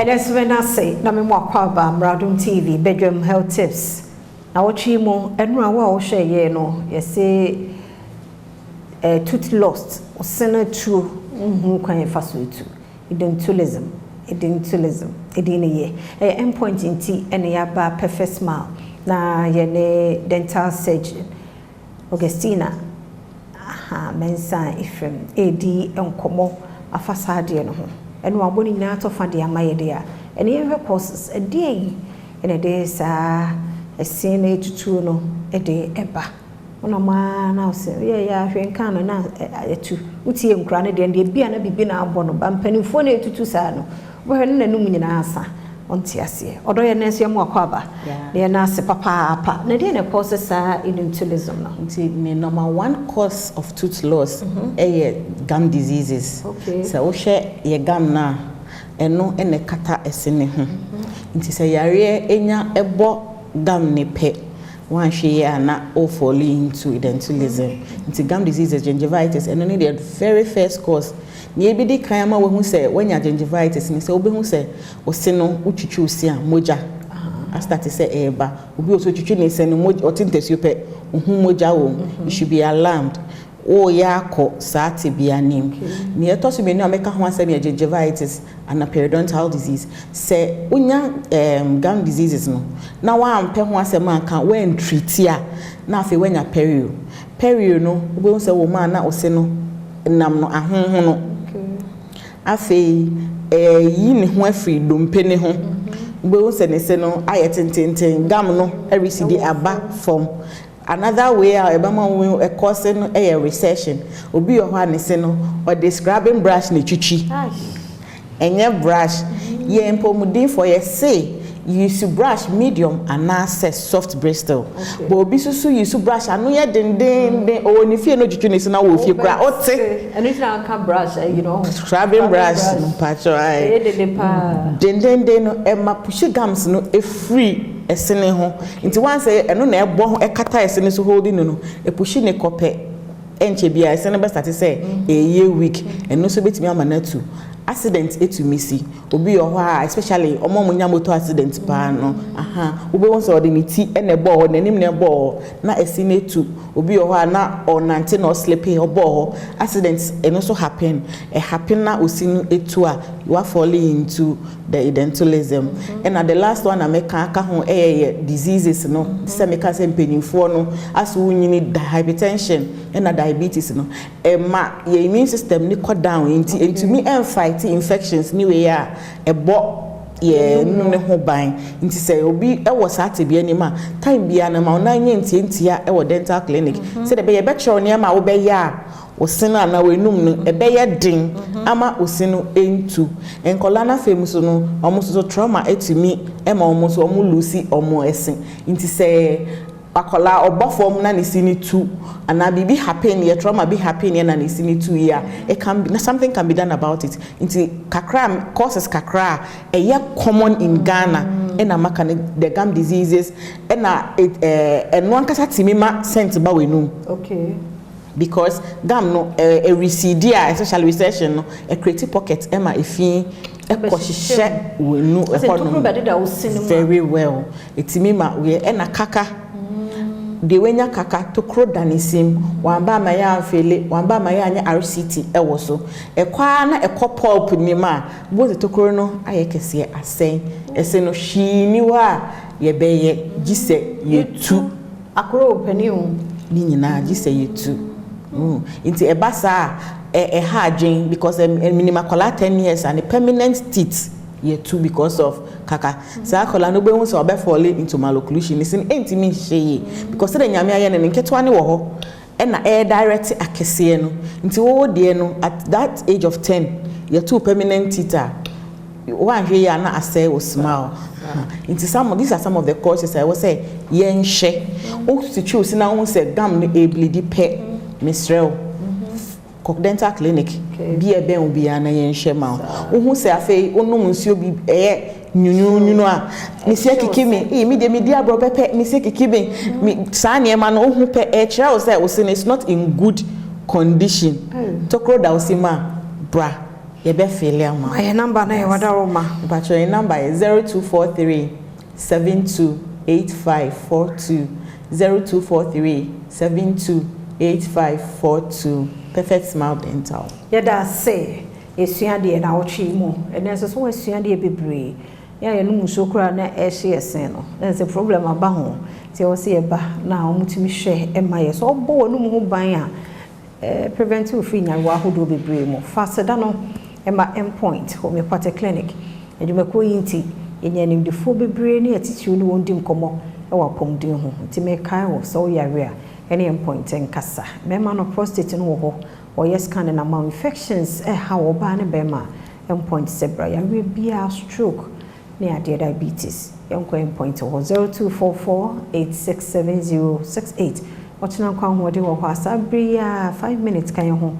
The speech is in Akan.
Edeswena say na me mo akwaba Adom TV bedroom health tips. Na wochi mo enu awa wo hwe ye no ye say tooth lost osena tu hu kwan fa so tu Edentulism edine ye endpoint inti ene ya ba perfect smile na ye ne dental surgeon Augustina mensa ifem edi enkomo afasade no ho enu aboni nyina to fa de amaye de a ene ye courses edi ene de sa esene tutu no ede eba ona ma na ose ye ya hwenka no na etu utie nkura ne de bia na bibi na abo no ba mpanimfo na etutu sa no bo he na num nyina asa onti ase odo ye na ese mu akwaba ye na ase papa na de na causes Edentulism no nti the number one cause of tooth loss gum diseases. So hwe ye gum na eno ene kata esene ho nti se yare enya ebo gum ne pe one share na all falling into Edentulism. Into gum diseases, gingivitis, and only the very first cause. Maybe the kayama who say when you gingivitis, and say, who say, or seno, uchichu sia, moja. I start to say, eba, ubi also chichu send moja or tintes you pay, moja, you should be alarmed. Oh, yako, sati be a name. Near to me no make one say gingivitis and a periodontal disease. Say, unya gum diseases no. Now one pe one say man can when treat ya. Now fe when ya perio no, we say woman na oseno nam no ahon no. Afe yin ho afri dompe ne ho. We say ne se no ayetententen gum no every city aba from. Another way Obama will causing a recession. Obi your one is or describing brush ni chichi. And your brush, ye empomudin for ye say you use brush medium and now soft bristle. But obi so use brush and no ye den or if you know chichi is now if you cry or say and it's not can brush you know scrubbing brush patch eye. Den no Emma push gums no a free esene ho nti wan say eno na ebo ho ekata esene so holding no e pushi ne kope enche bia esene be start say a year week eno so betimi amanatu accident etumisi obi yo ho especially omomunya motor accident pa no obi won say odiniti ene bo nanim ne bo na esene tu obi yo ho na onante na sleeping obo accidents eno so happen na osinu etu a you are falling into the Edentulism. And at the last one I make aka ho diseases no say make say mpanimfo no as we need hypertension and diabetes no ma your immune system ni go down into me and fight infections ni we ya ebo ye no ho ban nti say obi e wo sa te bia ni ma time bia na ma ona nye ntia e wo dental clinic say the be be tro ne ma wo be ya osina na wenum no ebeye din ama osinu entu enkola na famous no omuso trauma etimi e ma omuso omu lucy omu esen nti se akola obofo na ne sini tu ana bibi happen ye trauma be happen ye na ne sini tu ya it can be something can be done about it nti kakra causes kakra ye common in Ghana na maka the gum diseases na eno ankasa timima sent ba wenum because gum no a recede especially recession no a creative pocket ema efin e kohihye wenu very well etimima we na kaka de wenya kaka to krodanisim wamba ma ya afele wamba ma ya anya RCT e wo so e kwa na e pulp ni ma bo to kro no ayekese asen ese no hwini wa ye beye gise yetu akro paniu ni nyina gise yetu into a basa a harding because a minimum 10 years and a permanent teeth year 2 because of kaka. So kola no be won so be fall into malocclusion is in entimi hye because the nyame aye ne nketwa ne wo ho e na air direct akese no nti wo de no at that age of 10 year 2 permanent teeth one hwe ya na asay wo smile into these are some of the causes I will say yen hye o to choose na won say gum no e bleed pe Misrel dental clinic bi ebe obi ana yen hwema wo se afei onum nsuo bi nyunyunu a misia kikimi me de media bro pepe misia kikimi sa ne ma no hu pe kira o say o say it's not in good condition tokro da osima bra ye be feel am my number na wada roma but your number is 0243 728542 0243 728542 Perfect Smile Dental. Yada say esua de na wochi mu ene so so esua de bebre ya ye no muso kura na ehye esen no na problem aba ho ti wo se ye ba na omutimi hwe ema ye so obo wonu mu ban a preventive free nya wa hodo bebre mu faseda no ema endpoint homeopathic clinic edumeko yinti enya nim defo bebre ne attitude no wondim komo e wa pomdin ho ti me kai wo so yare a ene endpoint enkasa mema no prostate no wo ho or yes kind of amount infections how oba ne bema endpoint zebra yare bia stroke near diabetes yanko endpoint 0244867068 watching kwa ho de wo ho asabria 5 minutes kan ho